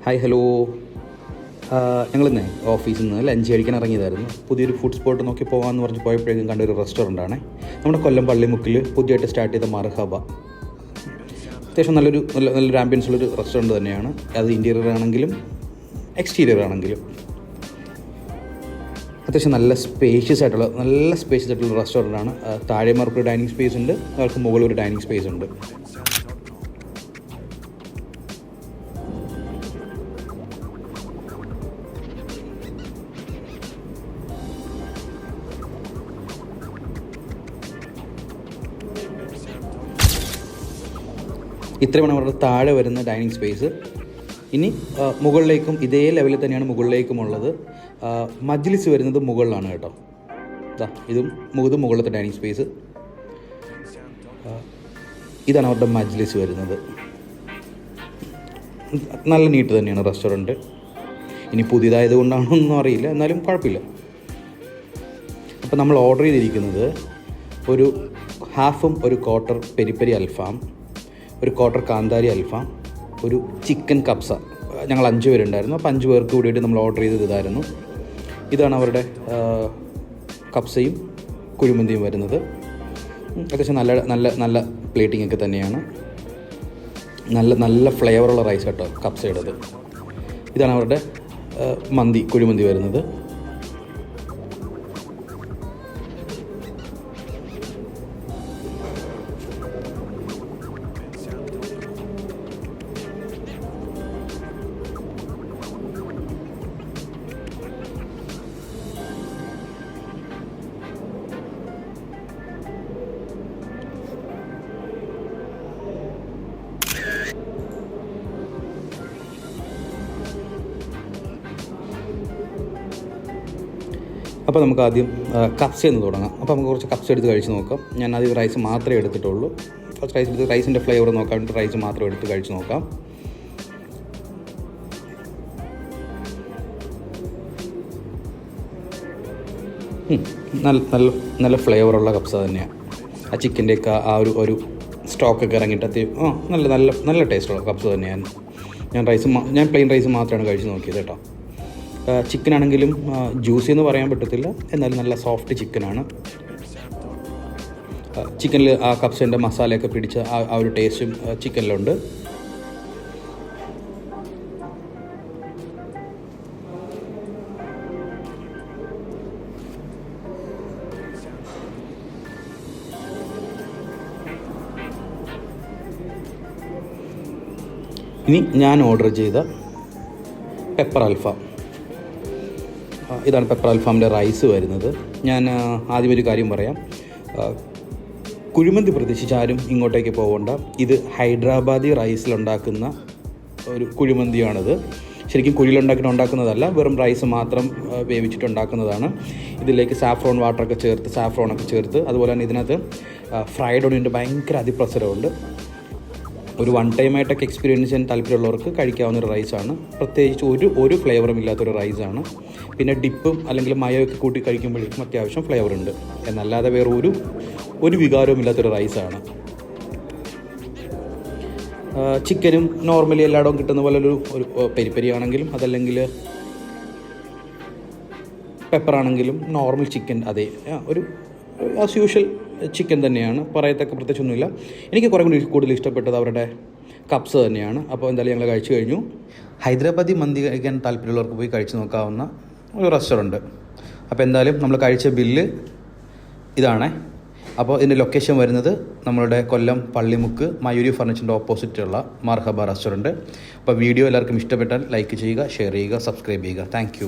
Hi hello. ഞങ്ങളിന്നേ ഓഫീസിൽ നിന്ന് lunch കഴിക്കാൻ ഇറങ്ങിയതായിരുന്നു. പുതിയൊരു ഫുഡ് സ്പോട്ട് നോക്കി പോകാമെന്ന് പറഞ്ഞ് പോയപ്പോഴേക്കും കണ്ടൊരു റെസ്റ്റോറൻ്റാണ് നമ്മുടെ കൊല്ലം പള്ളിമുക്കിൽ പുതിയതായിട്ട് സ്റ്റാർട്ട് ചെയ്ത മർഹബ. അത്യാവശ്യം നല്ലൊരു ആംബിയൻസ് ഉള്ളൊരു റെസ്റ്റോറൻറ്റ് തന്നെയാണ്. അത് ഇൻറ്റീരിയർ ആണെങ്കിലും എക്സ്റ്റീരിയർ ആണെങ്കിലും അത്യാവശ്യം നല്ല സ്പേഷ്യസ് ആയിട്ടുള്ള റെസ്റ്റോറൻ്റാണ്. താഴെമാർക്ക് ഒരു ഡൈനിങ് സ്പേസ് ഉണ്ട്, അവർക്ക് മുകളിൽ ഒരു ഡൈനിങ് സ്പേസ് ഉണ്ട്. ഇത്രയാണ് അവരുടെ താഴെ വരുന്ന ഡൈനിങ് സ്പേസ്. ഇനി മുകളിലേക്കും ഇതേ ലെവലിൽ തന്നെയാണ് മുകളിലേക്കുമുള്ളത്. മജ്ലിസ് വരുന്നത് മുകളിലാണ് കേട്ടോ. ഇതും മുകളിലത്തെ ഡൈനിങ് സ്പേസ്. ഇതാണ് അവരുടെ മജ്ലിസ് വരുന്നത്. നല്ല നീറ്റ് തന്നെയാണ് റെസ്റ്റോറൻറ്റ്. ഇനി പുതിയതായത് കൊണ്ടാണോന്നും അറിയില്ല, എന്നാലും കുഴപ്പമില്ല. അപ്പോൾ നമ്മൾ ഓർഡർ ചെയ്തിരിക്കുന്നത് ഒരു ഹാഫും ഒരു ക്വാർട്ടർ പെരി പെരി അൽഫാം, ഒരു ക്വാർട്ടർ കാന്താരി അൽഫാം, ഒരു ചിക്കൻ കബ്സ. ഞങ്ങൾ 5 പേരുണ്ടായിരുന്നു. അപ്പോൾ 5 പേർക്ക് കൂടിയിട്ട് നമ്മൾ ഓർഡർ ചെയ്തത് ഇതായിരുന്നു. ഇതാണ് അവരുടെ കബ്സയും കുഴിമന്തിയും വരുന്നത്. അത്യാവശ്യം നല്ല പ്ലേറ്റിംഗ് ഒക്കെ തന്നെയാണ്. നല്ല ഫ്ലേവറുള്ള റൈസ് കേട്ടോ കബ്സയുടേത്. ഇതാണ് അവരുടെ കുഴിമന്തി വരുന്നത്. അപ്പോൾ നമുക്ക് ആദ്യം കപ്സയിൽ നിന്ന് തുടങ്ങാം. അപ്പോൾ നമുക്ക് കുറച്ച് കപ്സ എടുത്ത് കഴിച്ച് നോക്കാം. ഞാൻ ആദ്യം റൈസ് മാത്രമേ എടുത്തിട്ടുള്ളൂ. കുറച്ച് റൈസിൻ്റെ ഫ്ലേവർ നോക്കാൻ വേണ്ടി റൈസ് മാത്രം എടുത്ത് കഴിച്ച് നോക്കാം. നല്ല ഫ്ലേവറുള്ള കപ്സ തന്നെയാണ്. ആ ചിക്കൻ്റെയൊക്കെ ആ ഒരു സ്റ്റോക്കൊക്കെ ഇറങ്ങിയിട്ട് നല്ല ടേസ്റ്റുള്ള കപ്സ തന്നെയാണ്. ഞാൻ പ്ലെയിൻ റൈസ് മാത്രമാണ് കഴിച്ച് നോക്കിയത് കേട്ടോ. ചിക്കനാണെങ്കിലും ജ്യൂസി എന്ന് പറയാൻ പറ്റത്തില്ല, എന്നാലും നല്ല സോഫ്റ്റ് ചിക്കനാണ്. ചിക്കനിൽ ആ കപ്സേൻ്റെ മസാലയൊക്കെ പിടിച്ച ആ ഒരു ടേസ്റ്റും ചിക്കനിലുണ്ട്. ഇനി ഞാൻ ഓർഡർ ചെയ്ത പെപ്പർ അൽഫാം. ഇതാണ് പെപ്പർ അൽഫാമിൻ്റെ റൈസ് വരുന്നത്. ഞാൻ ആദ്യം ഒരു കാര്യം പറയാം. കുഴിമന്തി പ്രതീക്ഷിച്ചാരും ഇങ്ങോട്ടേക്ക് പോകണ്ട. ഇത് ഹൈദരാബാദി റൈസിലുണ്ടാക്കുന്ന ഒരു കുഴിമന്തിയാണിത്. ശരിക്കും കുഴിയിലുണ്ടാക്കുന്നതല്ല, വെറും റൈസ് മാത്രം വേവിച്ചിട്ടുണ്ടാക്കുന്നതാണ്. ഇതിലേക്ക് സാഫ്രോണൊക്കെ ചേർത്ത് അതുപോലെ തന്നെ ഇതിനകത്ത് ഫ്രൈഡ് ഓണിയൻ്റെ ഭയങ്കര അതിപ്രസരമുണ്ട്. ഒരു വൺ ടൈമായിട്ടൊക്കെ എക്സ്പീരിയൻസ് ചെയ്യാൻ താല്പര്യമുള്ളവർക്ക് കഴിക്കാവുന്ന ഒരു റൈസാണ്. പ്രത്യേകിച്ച് ഒരു ഫ്ലേവറും ഇല്ലാത്തൊരു റൈസാണ്. പിന്നെ ഡിപ്പും അല്ലെങ്കിൽ മയൊക്കെ കൂട്ടി കഴിക്കുമ്പോഴേക്കും അത്യാവശ്യം ഫ്ലേവർ ഉണ്ട്, എന്നല്ലാതെ വേറെ ഒരു വികാരവും ഇല്ലാത്തൊരു റൈസാണ്. ചിക്കനും നോർമലി എല്ലായിടവും കിട്ടുന്ന പോലെ ഒരു പെരി ആണെങ്കിലും അതല്ലെങ്കിൽ പെപ്പറാണെങ്കിലും നോർമൽ ചിക്കൻ അതേ ഒരു ആസ് യൂഷ്വൽ ചിക്കൻ തന്നെയാണ്. പറയത്തക്ക പ്രത്യേകിച്ചൊന്നുമില്ല. എനിക്ക് കുറേ കൂടി കൂടുതൽ ഇഷ്ടപ്പെട്ടത് അവരുടെ കപ്സ് തന്നെയാണ്. അപ്പോൾ എന്തായാലും ഞങ്ങൾ കഴിച്ചു കഴിഞ്ഞു. ഹൈദരാബാദി മന്തി കഴിക്കാൻ താല്പര്യമുള്ളവർക്ക് പോയി കഴിച്ച് നോക്കാവുന്ന ഒരു റെസ്റ്റോറൻറ്റ്. അപ്പോൾ എന്തായാലും നമ്മൾ കഴിച്ച ബില്ല് ഇതാണ്. അപ്പോൾ ഇതിൻ്റെ ലൊക്കേഷൻ വരുന്നത് നമ്മളുടെ കൊല്ലം പള്ളിമുക്ക് മയൂരി ഫർണിച്ചറിൻ്റെ ഓപ്പോസിറ്റുള്ള മർഹബ റെസ്റ്റോറൻറ്റ്. അപ്പോൾ വീഡിയോ എല്ലാവർക്കും ഇഷ്ടപ്പെട്ടാൽ ലൈക്ക് ചെയ്യുക, ഷെയർ ചെയ്യുക, സബ്സ്ക്രൈബ് ചെയ്യുക. താങ്ക്